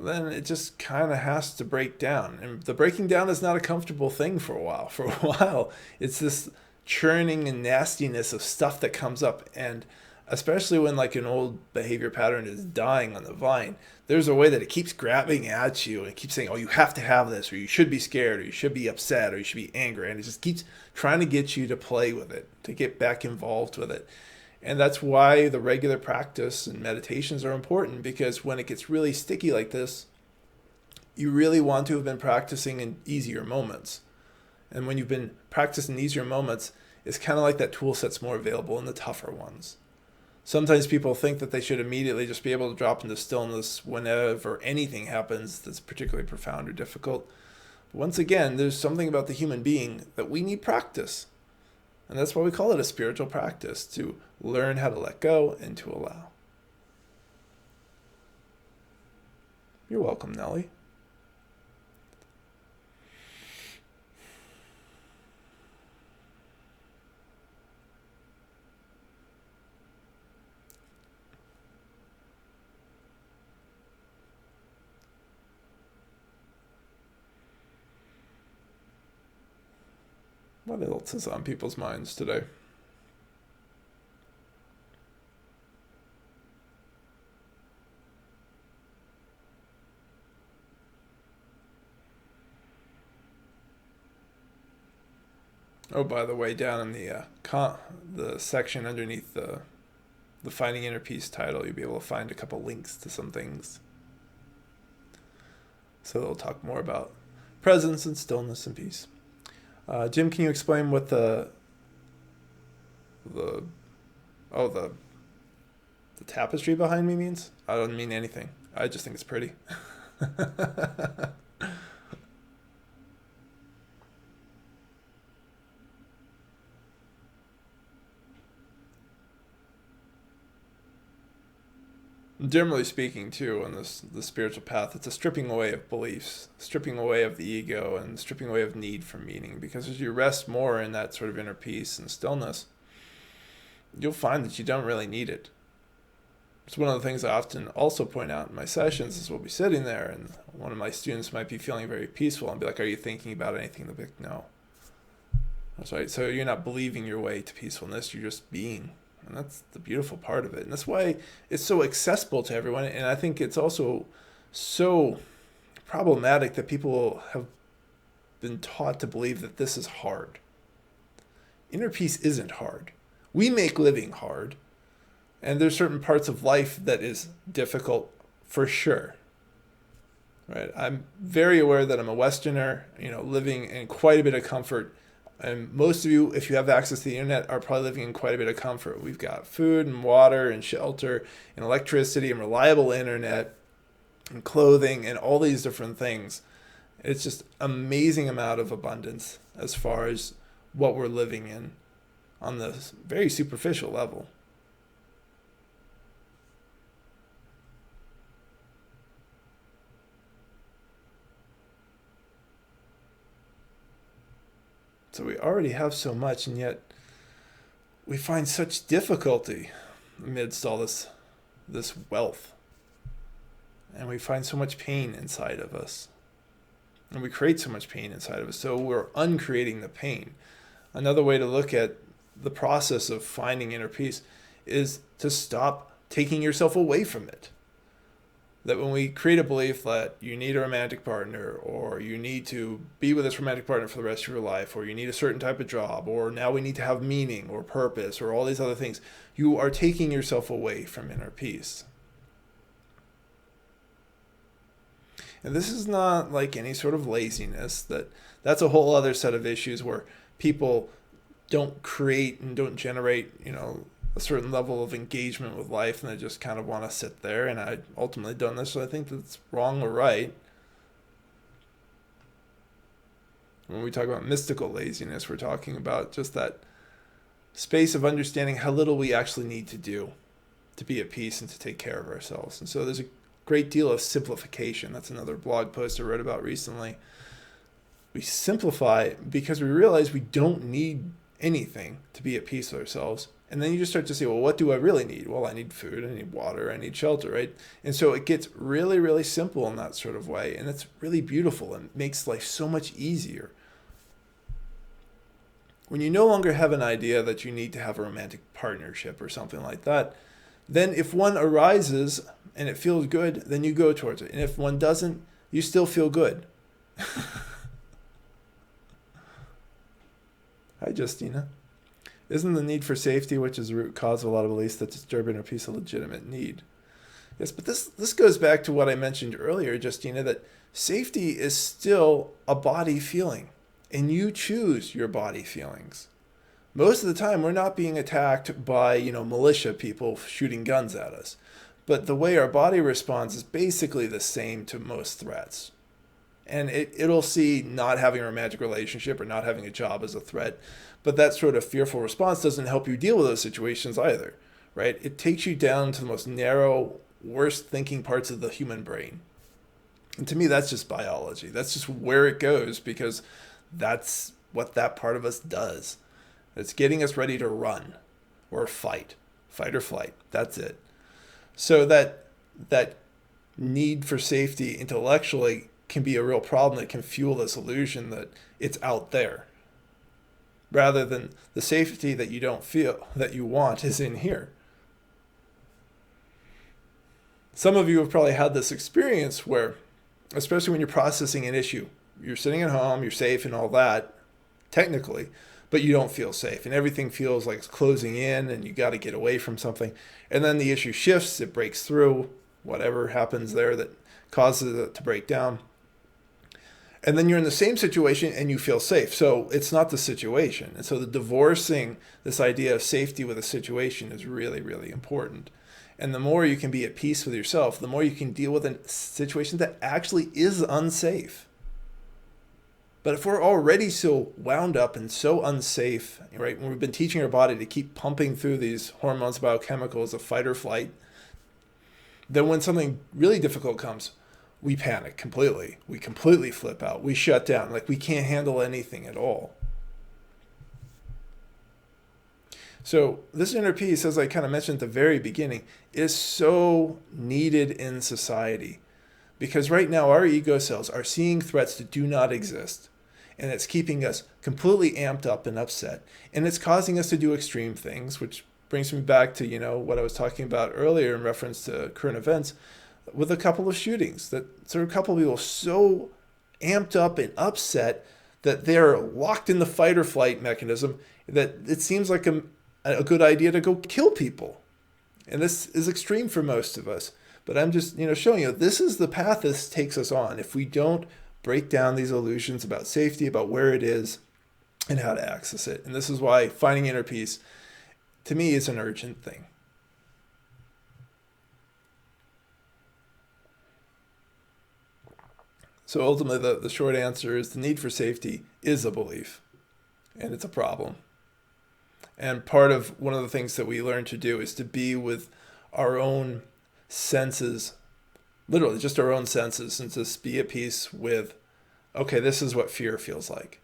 then it just kind of has to break down. And the breaking down is not a comfortable thing for a while. For a while, it's this churning and nastiness of stuff that comes up. And especially when like an old behavior pattern is dying on the vine, there's a way that it keeps grabbing at you and it keeps saying, oh, you have to have this, or you should be scared, or you should be upset, or you should be angry. And it just keeps trying to get you to play with it, to get back involved with it. And that's why the regular practice and meditations are important, because when it gets really sticky like this, you really want to have been practicing in easier moments. And when you've been practicing easier moments, it's kind of like that tool set's more available in the tougher ones. Sometimes people think that they should immediately just be able to drop into stillness whenever anything happens that's particularly profound or difficult. But once again, there's something about the human being that we need practice. And that's why we call it a spiritual practice, to learn how to let go and to allow. You're welcome, Nellie. What else is on people's minds today? Oh, by the way, down in the section underneath the Finding Inner Peace title, you'll be able to find a couple links to some things. So they'll talk more about presence and stillness and peace. Jim, can you explain what the tapestry behind me means? I don't mean anything. I just think it's pretty. Generally speaking, too, on the spiritual path, it's a stripping away of beliefs, stripping away of the ego, and stripping away of need for meaning. Because as you rest more in that sort of inner peace and stillness, you'll find that you don't really need it. It's one of the things I often also point out in my sessions is we'll be sitting there, and one of my students might be feeling very peaceful and be like, are you thinking about anything? They'll be like, no. That's right. So you're not believing your way to peacefulness, you're just being. And that's the beautiful part of it. And that's why it's so accessible to everyone. And I think it's also so problematic that people have been taught to believe that this is hard. Inner peace isn't hard. We make living hard. And there's certain parts of life that is difficult for sure. Right? I'm very aware that I'm a Westerner, living in quite a bit of comfort. And most of you, if you have access to the internet, are probably living in quite a bit of comfort. We've got food and water and shelter and electricity and reliable internet and clothing and all these different things. It's just amazing amount of abundance as far as what we're living in on this very superficial level. So we already have so much, and yet we find such difficulty amidst all this wealth. And we find so much pain inside of us. And we create so much pain inside of us. So we're uncreating the pain. Another way to look at the process of finding inner peace is to stop taking yourself away from it. That when we create a belief that you need a romantic partner, or you need to be with this romantic partner for the rest of your life, or you need a certain type of job, or now we need to have meaning or purpose, or all these other things, you are taking yourself away from inner peace. And this is not like any sort of laziness. That's a whole other set of issues where people don't create and don't generate, a certain level of engagement with life, and they just kind of want to sit there. And I ultimately don't necessarily think that's wrong or right. When we talk about mystical laziness, we're talking about just that space of understanding how little we actually need to do to be at peace and to take care of ourselves. And so there's a great deal of simplification. That's another blog post I wrote about recently. We simplify because we realize we don't need anything to be at peace with ourselves. And then you just start to say, well, what do I really need? Well, I need food, I need water, I need shelter, right? And so it gets really, really simple in that sort of way. And it's really beautiful and makes life so much easier. When you no longer have an idea that you need to have a romantic partnership or something like that, then if one arises and it feels good, then you go towards it. And if one doesn't, you still feel good. Hi, Justina. Isn't the need for safety, which is the root cause of a lot of beliefs that disturb inner peace, a legitimate need? Yes, but this goes back to what I mentioned earlier, Justina, that safety is still a body feeling, and you choose your body feelings. Most of the time, we're not being attacked by, militia people shooting guns at us. But the way our body responds is basically the same to most threats. And it'll see not having a romantic relationship or not having a job as a threat. But that sort of fearful response doesn't help you deal with those situations either, right? It takes you down to the most narrow, worst thinking parts of the human brain. And to me, that's just biology. That's just where it goes, because that's what that part of us does. It's getting us ready to run or fight or flight. That's it. So that need for safety intellectually can be a real problem that can fuel this illusion that it's out there, rather than the safety that you don't feel that you want is in here. Some of you have probably had this experience where, especially when you're processing an issue, you're sitting at home, you're safe and all that, technically, but you don't feel safe, and everything feels like it's closing in and you got to get away from something. And then the issue shifts, it breaks through, whatever happens there that causes it to break down. And then you're in the same situation and you feel safe. So it's not the situation. And so the divorcing this idea of safety with a situation is really, really important. And the more you can be at peace with yourself, the more you can deal with a situation that actually is unsafe. But if we're already so wound up and so unsafe, right, when we've been teaching our body to keep pumping through these hormones, biochemicals of fight or flight, then when something really difficult comes, we panic completely. We completely flip out. We shut down. Like we can't handle anything at all. So this inner peace, as I kind of mentioned at the very beginning, is so needed in society. Because right now our ego cells are seeing threats that do not exist. And it's keeping us completely amped up and upset. And it's causing us to do extreme things, which brings me back to, what I was talking about earlier in reference to current events with a couple of shootings. That sort of couple of people so amped up and upset that they're locked in the fight or flight mechanism that it seems like a good idea to go kill people. And this is extreme for most of us. But I'm just, showing you this is the path this takes us on if we don't break down these illusions about safety, about where it is, and how to access it. And this is why finding inner peace, to me, is an urgent thing. So ultimately, the short answer is the need for safety is a belief, and it's a problem. And part of one of the things that we learn to do is to be with our own senses, literally just our own senses, and just be at peace with, okay, this is what fear feels like.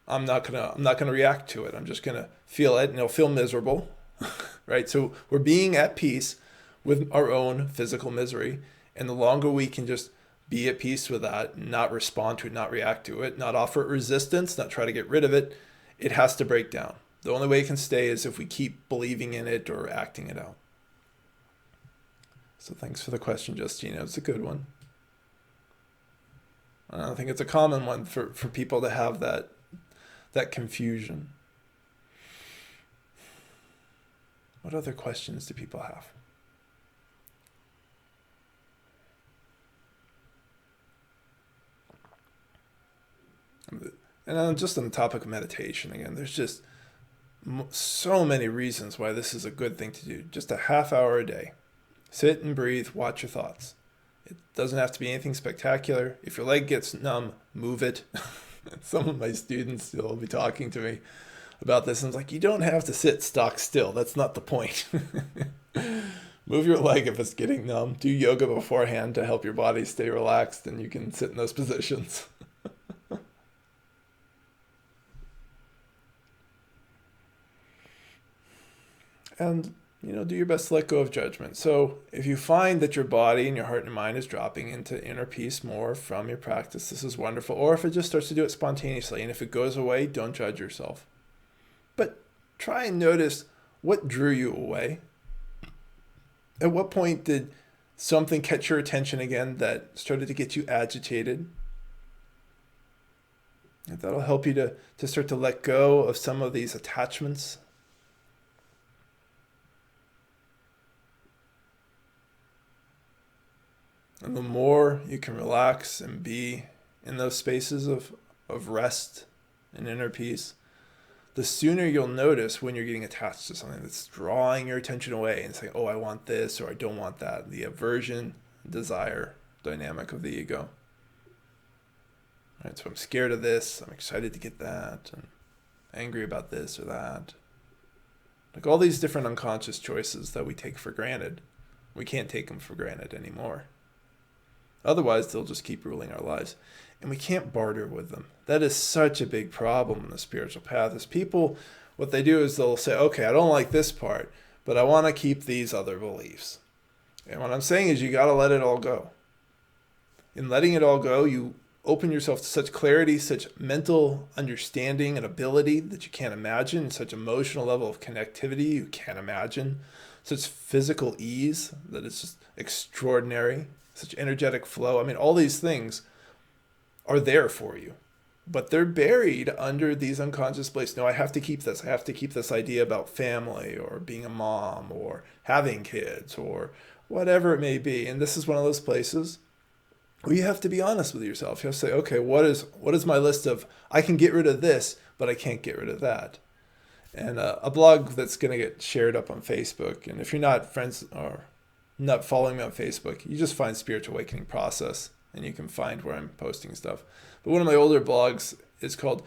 I'm not gonna react to it. I'm just gonna feel it, and it'll feel miserable, right? So we're being at peace with our own physical misery, and the longer we can just be at peace with that, not respond to it, not react to it, not offer it resistance, not try to get rid of it, it has to break down. The only way it can stay is if we keep believing in it or acting it out. So thanks for the question, Justina. It's a good one. I think it's a common one for people to have that confusion. What other questions do people have? And just on the topic of meditation again, there's just so many reasons why this is a good thing to do. Just a half hour a day. Sit and breathe, watch your thoughts. It doesn't have to be anything spectacular. If your leg gets numb, move it. Some of my students will be talking to me about this, and it's like, you don't have to sit stock still. That's not the point. Move your leg if it's getting numb. Do yoga beforehand to help your body stay relaxed, and you can sit in those positions. And, do your best to let go of judgment. So if you find that your body and your heart and mind is dropping into inner peace more from your practice, this is wonderful. Or if it just starts to do it spontaneously, and if it goes away, don't judge yourself. But try and notice what drew you away. At what point did something catch your attention again that started to get you agitated? And that'll help you to start to let go of some of these attachments. And the more you can relax and be in those spaces of rest and inner peace, the sooner you'll notice when you're getting attached to something that's drawing your attention away and saying, oh, I want this or I don't want that. The aversion, desire dynamic of the ego. Right, so I'm scared of this, I'm excited to get that, and angry about this or that. Like all these different unconscious choices that we take for granted, we can't take them for granted anymore. Otherwise, they'll just keep ruling our lives. And we can't barter with them. That is such a big problem in the spiritual path. Is people, what they do is they'll say, okay, I don't like this part, but I want to keep these other beliefs. And what I'm saying is you got to let it all go. In letting it all go, you open yourself to such clarity, such mental understanding and ability that you can't imagine, such emotional level of connectivity you can't imagine, such physical ease that it's just extraordinary. Such energetic flow. I mean, all these things are there for you, but they're buried under these unconscious beliefs. No, I have to keep this. I have to keep this idea about family or being a mom or having kids or whatever it may be. And this is one of those places where you have to be honest with yourself. You have to say, okay, what is my list of, I can get rid of this, but I can't get rid of that. And a blog that's going to get shared up on Facebook. And if you're not friends or not following me on Facebook, you just find Spiritual Awakening Process and you can find where I'm posting stuff. But one of my older blogs is called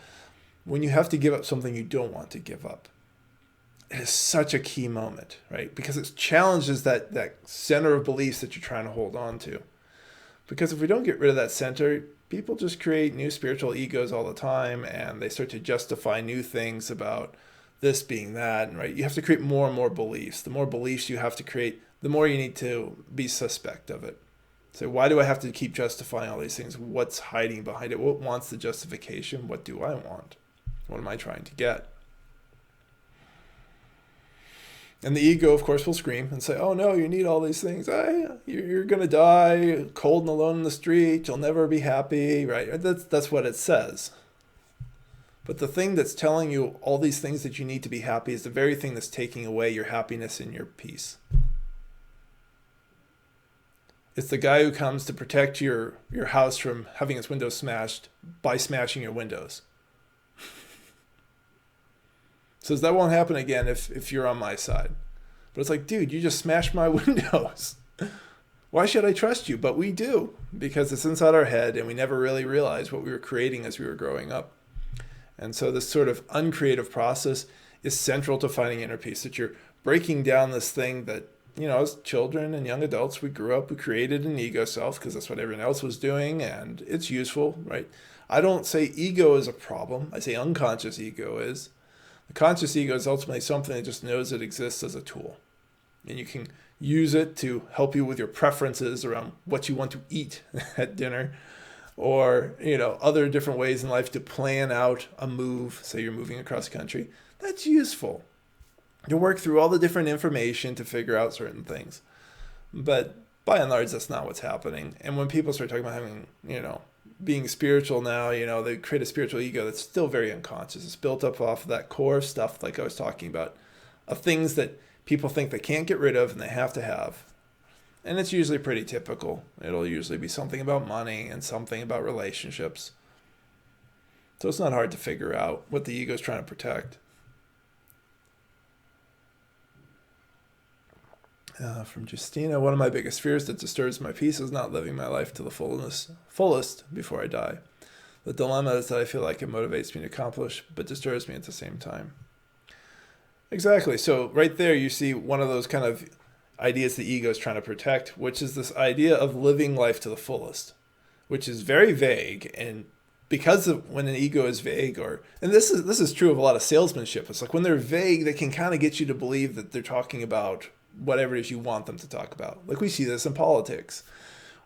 When You Have to Give Up Something You Don't Want to Give Up. It is such a key moment, right? Because it challenges that center of beliefs that you're trying to hold on to. Because if we don't get rid of that center, people just create new spiritual egos all the time and they start to justify new things about this being that, right? You have to create more and more beliefs. The more beliefs you have to create, the more you need to be suspect of it. So why do I have to keep justifying all these things? What's hiding behind it? What wants the justification? What do I want? What am I trying to get? And the ego, of course, will scream and say, oh no, you need all these things. You're going to die cold and alone in the street. You'll never be happy, right? That's what it says. But the thing that's telling you all these things that you need to be happy is the very thing that's taking away your happiness and your peace. It's the guy who comes to protect your house from having its windows smashed by smashing your windows. Says that won't happen again if you're on my side. But it's like, dude, you just smashed my windows. Why should I trust you? But we do, because it's inside our head and we never really realized what we were creating as we were growing up. And so this sort of uncreative process is central to finding inner peace, that you're breaking down this thing that, as children and young adults, we grew up, we created an ego self because that's what everyone else was doing and it's useful, right? I don't say ego is a problem. I say unconscious ego is. The conscious ego is ultimately something that just knows it exists as a tool. And you can use it to help you with your preferences around what you want to eat at dinner or, other different ways in life to plan out a move. Say you're moving across country. That's useful. You work through all the different information to figure out certain things. But by and large, that's not what's happening. And when people start talking about having, being spiritual now, they create a spiritual ego that's still very unconscious. It's built up off of that core stuff, like I was talking about, of things that people think they can't get rid of and they have to have. And it's usually pretty typical. It'll usually be something about money and something about relationships. So it's not hard to figure out what the ego is trying to protect. From Justina, one of my biggest fears that disturbs my peace is not living my life to the fullest before I die. The dilemma is that I feel like it motivates me to accomplish, but disturbs me at the same time. Exactly. So right there you see one of those kind of ideas the ego is trying to protect, which is this idea of living life to the fullest, which is very vague and because of when an ego is vague, and this is true of a lot of salesmanship. It's like when they're vague, they can kind of get you to believe that they're talking about whatever it is you want them to talk about. Like we see this in politics,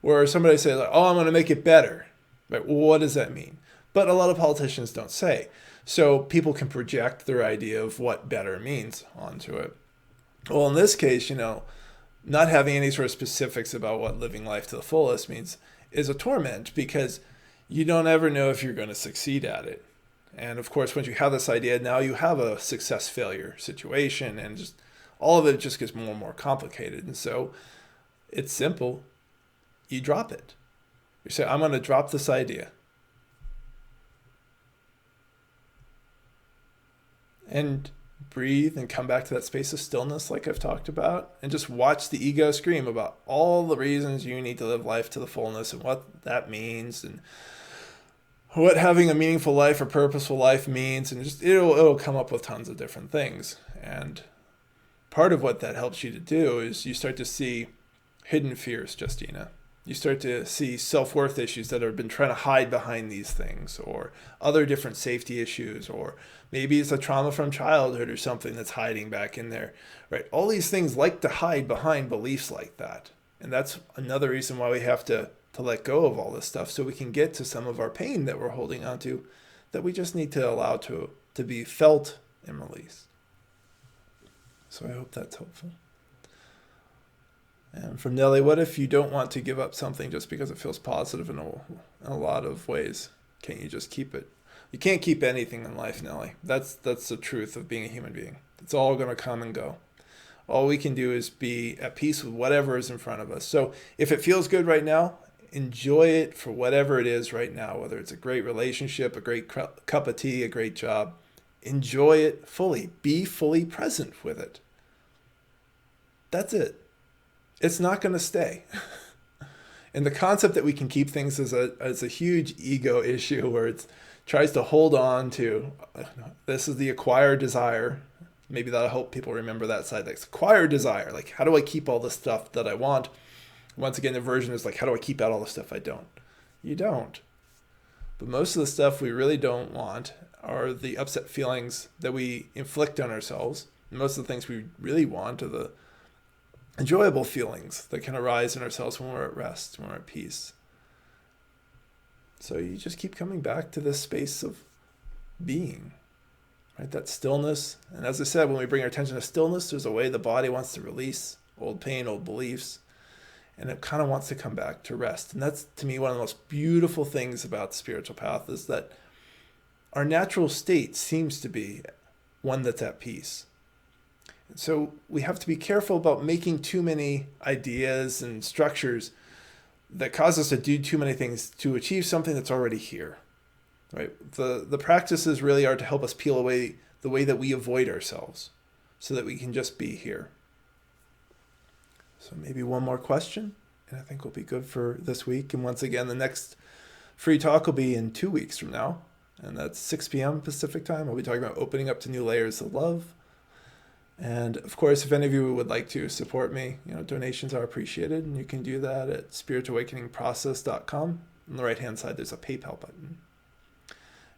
where somebody says, like, "Oh, I'm going to make it better." Right? Well, what does that mean? But a lot of politicians don't say. So people can project their idea of what better means onto it. Well, in this case, not having any sort of specifics about what living life to the fullest means is a torment, because you don't ever know if you're going to succeed at it. And of course, once you have this idea, now you have a success failure situation, and just all of it just gets more and more complicated. And so it's simple. You drop it. You say, I'm going to drop this idea. And breathe and come back to that space of stillness like I've talked about, and just watch the ego scream about all the reasons you need to live life to the fullness and what that means and what having a meaningful life or purposeful life means, and just it'll come up with tons of different things. And part of what that helps you to do is you start to see hidden fears, Justina. You start to see self-worth issues that have been trying to hide behind these things, or other different safety issues, or maybe it's a trauma from childhood or something that's hiding back in there, right? All these things like to hide behind beliefs like that. And that's another reason why we have to let go of all this stuff, so we can get to some of our pain that we're holding on to, that we just need to allow to be felt and released. So I hope that's helpful. And from Nelly, what if you don't want to give up something just because it feels positive in a lot of ways? Can't you just keep it? You can't keep anything in life, Nelly. That's the truth of being a human being. It's all going to come and go. All we can do is be at peace with whatever is in front of us. So if it feels good right now, enjoy it for whatever it is right now, whether it's a great relationship, a great cup of tea, a great job. Enjoy it fully. Be fully present with it. That's it. It's not going to stay. And the concept that we can keep things as a huge ego issue, where it tries to hold on to, this is the acquired desire. Maybe that'll help people remember that side. Like acquired desire. Like, how do I keep all the stuff that I want? Once again, the version is like, how do I keep out all the stuff I don't? You don't. But most of the stuff we really don't want are the upset feelings that we inflict on ourselves. And most of the things we really want are the enjoyable feelings that can arise in ourselves when we're at rest, when we're at peace. So you just keep coming back to this space of being, right? That stillness. And as I said, when we bring our attention to stillness, there's a way the body wants to release old pain, old beliefs, and it kind of wants to come back to rest. And that's, to me, one of the most beautiful things about the spiritual path, is that our natural state seems to be one that's at peace. So we have to be careful about making too many ideas and structures that cause us to do too many things to achieve something that's already here, right? The practices really are to help us peel away the way that we avoid ourselves, so that we can just be here. So maybe one more question, and I think we'll be good for this week. And once again, the next free talk will be in 2 weeks from now, and that's 6 p.m. Pacific time. We'll be talking about opening up to new layers of love. And of course, if any of you would like to support me, donations are appreciated, and you can do that at spiritawakeningprocess.com. On the right-hand side, there's a PayPal button.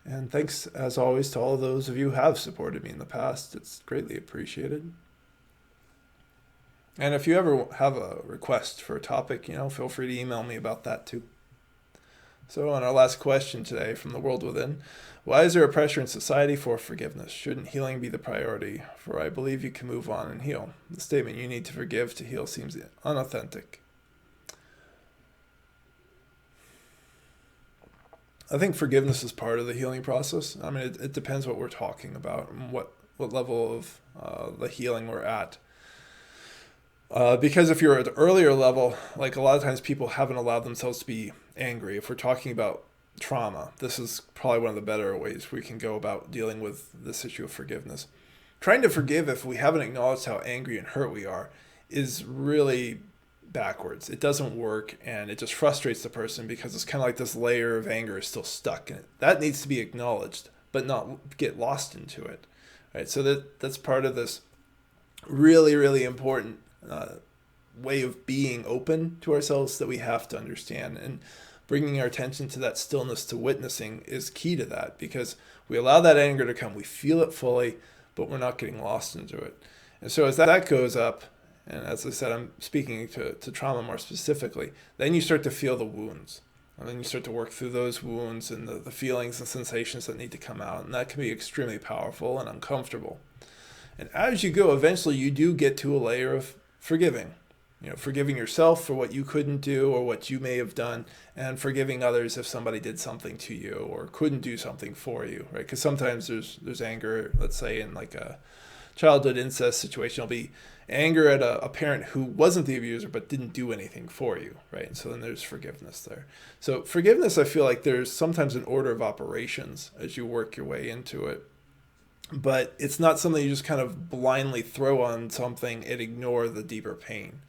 And thanks, as always, to all of those of you who have supported me in the past. It's greatly appreciated. And if you ever have a request for a topic, feel free to email me about that too. So on our last question today from the world within, why is there a pressure in society for forgiveness? Shouldn't healing be the priority? For I believe you can move on and heal. The statement, you need to forgive to heal, seems unauthentic. I think forgiveness is part of the healing process. I mean, it depends what we're talking about and what level of the healing we're at. Because if you're at the earlier level, like a lot of times people haven't allowed themselves to be angry. If we're talking about trauma, this is probably one of the better ways we can go about dealing with this issue of forgiveness. Trying to forgive if we haven't acknowledged how angry and hurt we are is really backwards. It doesn't work, and it just frustrates the person, because it's kind of like this layer of anger is still stuck in it. That needs to be acknowledged, but not get lost into it. Right? So that's part of this really, really important way of being open to ourselves that we have to understand. And bringing our attention to that stillness, to witnessing, is key to that, because we allow that anger to come, we feel it fully, but we're not getting lost into it. And so as that goes up, and as I said, I'm speaking to trauma more specifically, then you start to feel the wounds. And then you start to work through those wounds and the feelings and sensations that need to come out. And that can be extremely powerful and uncomfortable. And as you go, eventually you do get to a layer of forgiving. Forgiving yourself for what you couldn't do or what you may have done, and forgiving others if somebody did something to you or couldn't do something for you, right? Because sometimes there's anger, let's say in like a childhood incest situation, there'll be anger at a parent who wasn't the abuser but didn't do anything for you, right? And so then there's forgiveness there. So forgiveness, I feel like there's sometimes an order of operations as you work your way into it. But it's not something you just kind of blindly throw on something and ignore the deeper pain.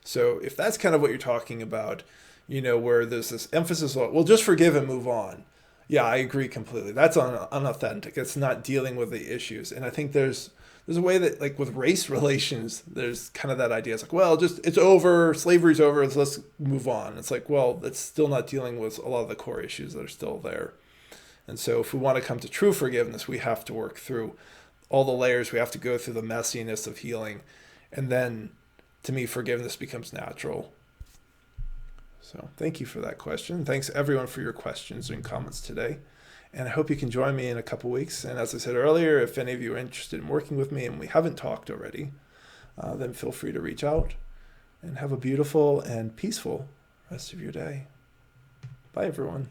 So if that's kind of what you're talking about, where there's this emphasis on, well, just forgive and move on. Yeah, I agree completely. That's unauthentic. It's not dealing with the issues. And I think there's a way that, like with race relations, there's kind of that idea. It's like, well, it's over, slavery's over, let's move on. It's like, well, it's still not dealing with a lot of the core issues that are still there. And so if we want to come to true forgiveness, we have to work through all the layers. We have to go through the messiness of healing. And then, to me, forgiveness becomes natural. So thank you for that question. Thanks everyone for your questions and comments today. And I hope you can join me in a couple weeks. And as I said earlier, if any of you are interested in working with me and we haven't talked already, then feel free to reach out, and have a beautiful and peaceful rest of your day. Bye, everyone.